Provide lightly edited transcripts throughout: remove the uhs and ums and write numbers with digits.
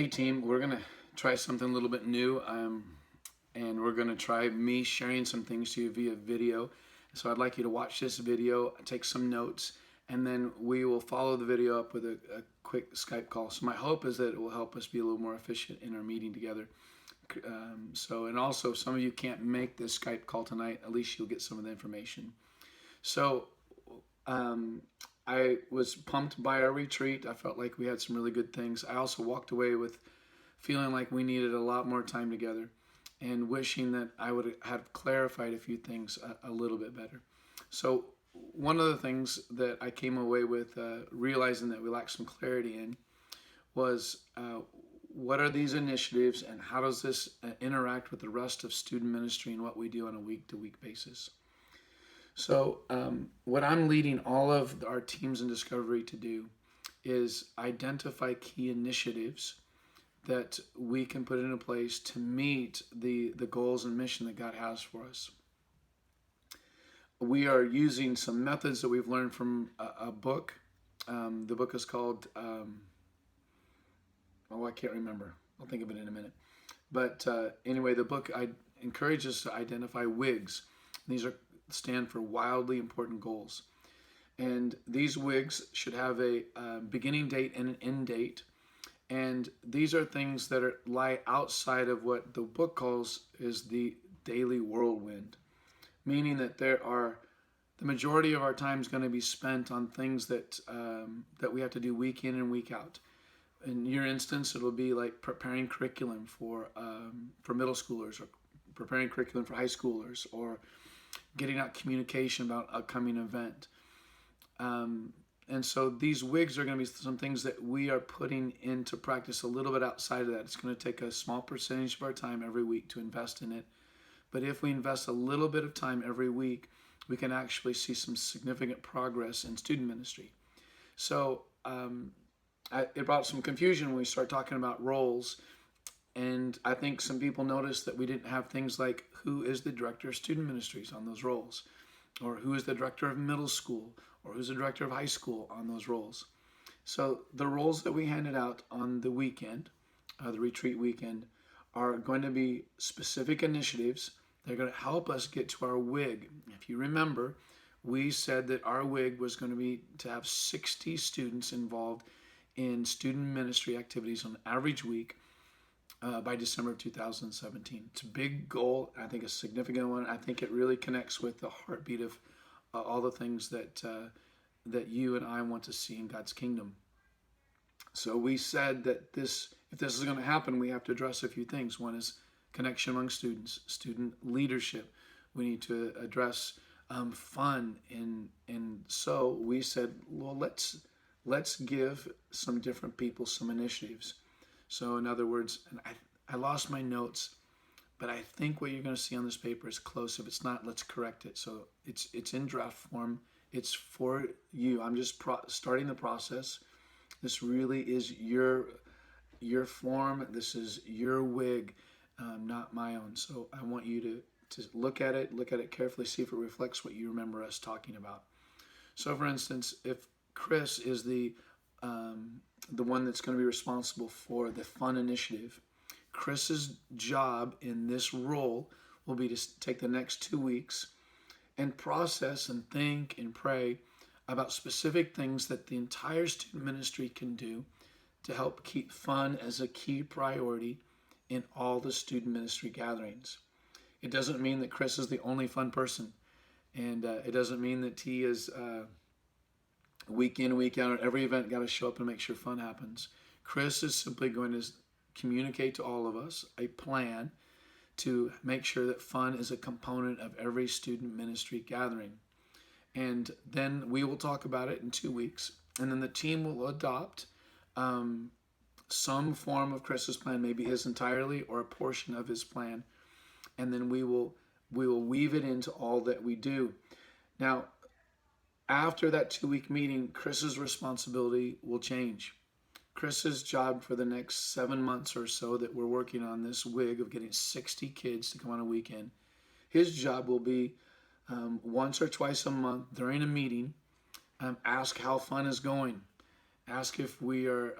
Hey team, we're gonna try something a little bit new, and we're gonna try me sharing some things to you via video. So I'd like you to watch this video, take some notes, and then we will follow the video up with a quick Skype call. So my hope is that it will help us be a little more efficient in our meeting together. And also, if some of you can't make this Skype call tonight, at least you'll get some of the information. So um, I was pumped by our retreat. I felt like we had some really good things. I also walked away with feeling like we needed a lot more time together and wishing that I would have clarified a few things a little bit better. So one of the things that I came away with realizing that we lacked some clarity in was what are these initiatives and how does this interact with the rest of student ministry and what we do on a week-to-week basis. So what I'm leading all of our teams in Discovery to do is identify key initiatives that we can put into place to meet the goals and mission that God has for us. We are using some methods that we've learned from a book. The book is called, I can't remember. I'll think of it in a minute. But anyway, the book I encourage us to identify wigs. These stand for wildly important goals. And these wigs should have a beginning date and an end date. And these are things that lie outside of what the book calls is the daily whirlwind, meaning that the majority of our time is going to be spent on things that we have to do week in and week out. In your instance, it'll be like preparing curriculum for middle schoolers, or preparing curriculum for high schoolers, or getting out communication about an upcoming event. And so these wigs are going to be some things that we are putting into practice a little bit outside of that. It's going to take a small percentage of our time every week to invest in it. But if we invest a little bit of time every week, we can actually see some significant progress in student ministry. So it brought some confusion when we start talking about roles. And I think some people noticed that we didn't have things like who is the director of student ministries on those roles, or who is the director of middle school, or who's the director of high school on those roles. So the roles that we handed out on the weekend, the retreat weekend, are going to be specific initiatives. They're going to help us get to our WIG. If you remember, we said that our WIG was going to be to have 60 students involved in student ministry activities on average week by December of 2017. It's a big goal. I think a significant one. I think it really connects with the heartbeat of all the things that you and I want to see in God's kingdom. So we said that if this is going to happen, we have to address a few things. One is connection among students, student leadership. We need to address fun, and so we said, well, let's give some different people some initiatives. So in other words, and I lost my notes, but I think what you're going to see on this paper is close. If it's not, let's correct it. So it's in draft form. It's for you. I'm just starting the process. This really is your form. This is your wig, not my own. So I want you to look at it carefully, see if it reflects what you remember us talking about. So for instance, if Chris is the one that's going to be responsible for the fun initiative, Chris's job in this role will be to take the next 2 weeks and process and think and pray about specific things that the entire student ministry can do to help keep fun as a key priority in all the student ministry gatherings. It doesn't mean that Chris is the only fun person, and it doesn't mean that he is week in, week out, at every event got to show up and make sure fun happens. Chris is simply going to communicate to all of us a plan to make sure that fun is a component of every student ministry gathering. And then we will talk about it in 2 weeks. And then the team will adopt some form of Chris's plan, maybe his entirely or a portion of his plan. And then we will weave it into all that we do. Now, after that 2-week meeting, Chris's responsibility will change. Chris's job for the next 7 months or so that we're working on this WIG of getting 60 kids to come on a weekend, his job will be once or twice a month during a meeting, ask how fun is going. Ask if we are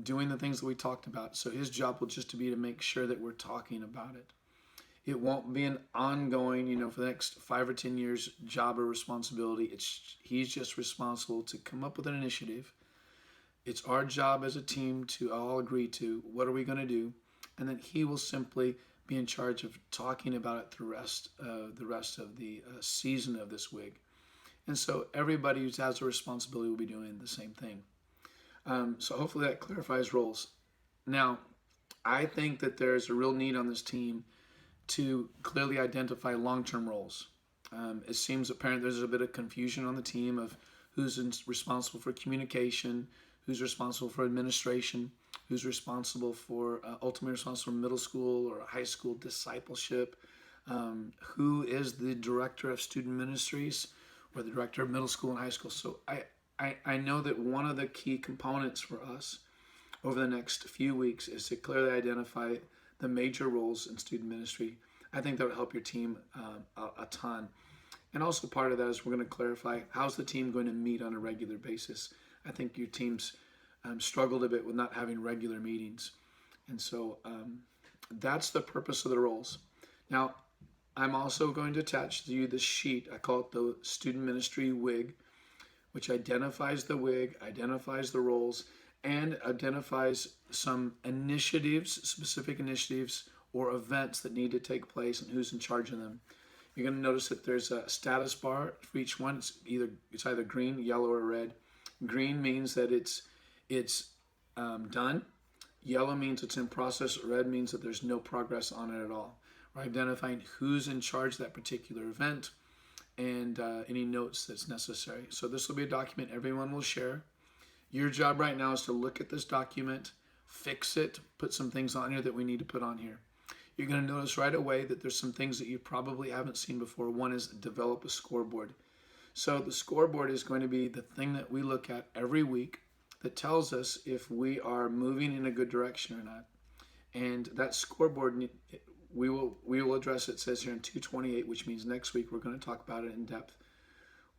doing the things that we talked about. So his job will just to be to make sure that we're talking about it. It won't be an ongoing, for the next 5 or 10 years job or responsibility. He's just responsible to come up with an initiative. It's our job as a team to all agree to what are we going to do, and then he will simply be in charge of talking about it the rest of the season of this wig. And so everybody who has a responsibility will be doing the same thing. So hopefully that clarifies roles. Now, I think that there's a real need on this team to clearly identify long-term roles. It seems apparent there's a bit of confusion on the team of who's responsible for communication, who's responsible for administration, who's responsible for ultimately responsible for middle school or high school discipleship, who is the director of student ministries or the director of middle school and high school. So I know that one of the key components for us over the next few weeks is to clearly identify the major roles in student ministry. I think that will help your team a ton. And also part of that is we're going to clarify how's the team going to meet on a regular basis. I think your team's struggled a bit with not having regular meetings. And so that's the purpose of the roles. Now, I'm also going to attach to you the sheet. I call it the student ministry wig, which identifies the wig, identifies the roles, and identifies some initiatives, specific initiatives or events that need to take place and who's in charge of them. You're going to notice that there's a status bar for each one. It's either green, yellow, or red. Green means that it's done. Yellow means it's in process. Red means that there's no progress on it at all. We're identifying who's in charge of that particular event and any notes that's necessary. So this will be a document everyone will share. Your job right now is to look at this document, fix it, put some things on here that we need to put on here. You're going to notice right away that there's some things that you probably haven't seen before. One is develop a scoreboard. So the scoreboard is going to be the thing that we look at every week that tells us if we are moving in a good direction or not. And that scoreboard, we will address it. It says here in 228, which means next week we're going to talk about it in depth.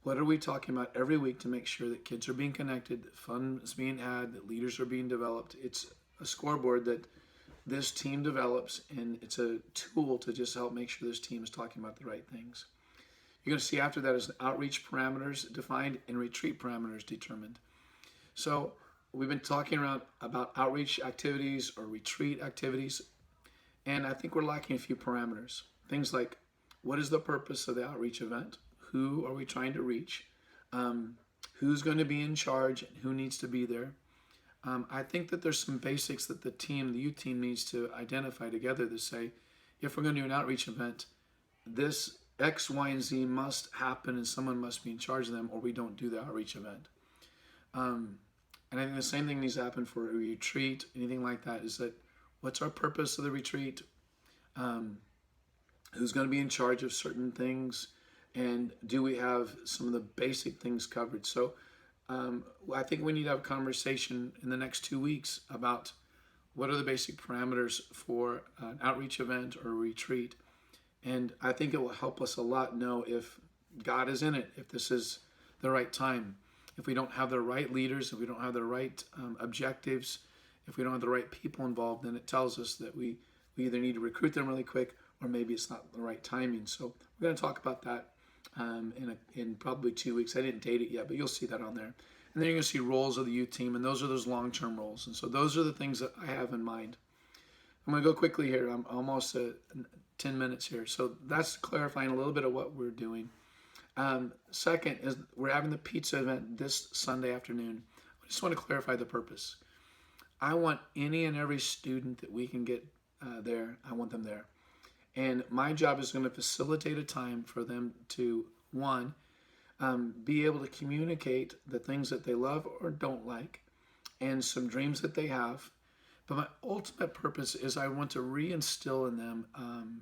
What are we talking about every week to make sure that kids are being connected, that fun is being had, that leaders are being developed? It's a scoreboard that this team develops, and it's a tool to just help make sure this team is talking about the right things. You're going to see after that is outreach parameters defined and retreat parameters determined. So we've been talking about outreach activities or retreat activities, and I think we're lacking a few parameters. Things like, what is the purpose of the outreach event? Who are we trying to reach? Who's going to be in charge? And who needs to be there? I think that there's some basics that the youth team needs to identify together to say, if we're going to do an outreach event, this X, Y, and Z must happen and someone must be in charge of them or we don't do the outreach event. And I think the same thing needs to happen for a retreat, anything like that, is that what's our purpose of the retreat? Who's going to be in charge of certain things? And do we have some of the basic things covered? So I think we need to have a conversation in the next 2 weeks about what are the basic parameters for an outreach event or a retreat. And I think it will help us a lot know if God is in it, if this is the right time. If we don't have the right leaders, if we don't have the right objectives, if we don't have the right people involved, then it tells us that we either need to recruit them really quick or maybe it's not the right timing. So we're going to talk about that in probably 2 weeks. I didn't date it yet, but you'll see that on there. And then you're going to see roles of the youth team, and those are those long-term roles. And so those are the things that I have in mind. I'm going to go quickly here. I'm almost at 10 minutes here. So that's clarifying a little bit of what we're doing. Second is we're having the pizza event this Sunday afternoon. I just want to clarify the purpose. I want any and every student that we can get there, I want them there. And my job is going to facilitate a time for them to, one, be able to communicate the things that they love or don't like and some dreams that they have. But my ultimate purpose is I want to reinstill in them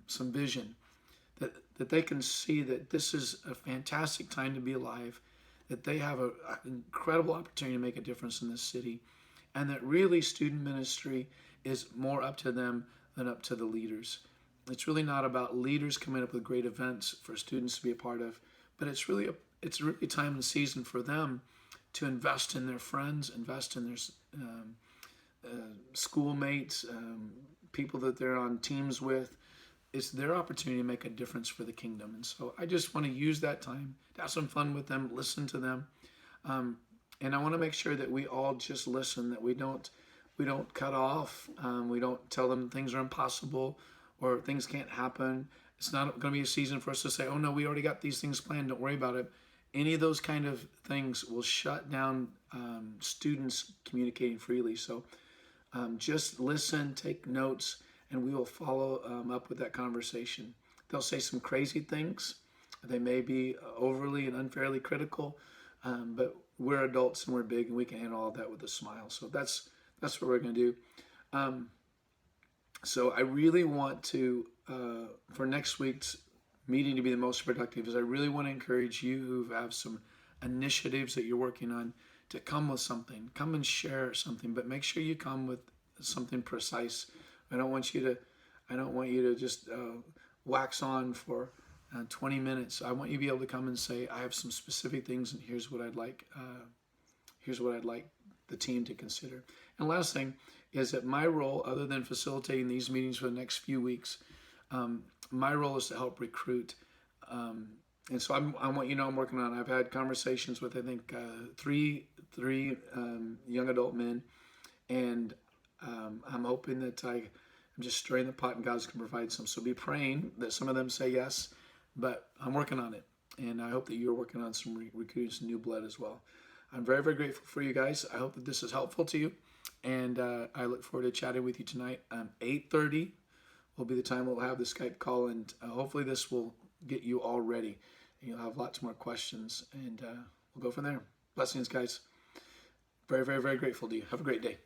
some vision, that they can see that this is a fantastic time to be alive, that they have an incredible opportunity to make a difference in this city, and that really student ministry is more up to them than up to the leaders. It's really not about leaders coming up with great events for students to be a part of, but it's really time and season for them to invest in their friends, invest in their schoolmates, people that they're on teams with. It's their opportunity to make a difference for the kingdom. And so I just want to use that time to have some fun with them, listen to them. And I want to make sure that we all just listen, that we don't cut off. We don't tell them things are impossible or things can't happen. It's not going to be a season for us to say, oh no, we already got these things planned, don't worry about it. Any of those kind of things will shut down students communicating freely. So just listen, take notes, and we will follow up with that conversation. They'll say some crazy things. They may be overly and unfairly critical, but we're adults and we're big and we can handle all that with a smile. So that's what we're going to do. So I really want to, for next week's meeting to be the most productive, is I really want to encourage you who have some initiatives that you're working on to come with something. Come and share something, but make sure you come with something precise. I don't want you to just wax on for 20 minutes. I want you to be able to come and say, I have some specific things, and here's what I'd like. Here's what I'd like the team to consider. And last thing is that my role, other than facilitating these meetings for the next few weeks, my role is to help recruit. And so I want you to know I'm working on it. I've had conversations with, I think, three young adult men, and I'm hoping that I'm just stirring the pot and God's going to provide some. So be praying that some of them say yes, but I'm working on it. And I hope that you're working on some recruiting some new blood as well. I'm very, very grateful for you guys. I hope that this is helpful to you. And I look forward to chatting with you tonight. 8:30 will be the time we'll have the Skype call. And hopefully this will get you all ready. And you'll have lots more questions. And we'll go from there. Blessings, guys. Very, very, very grateful to you. Have a great day.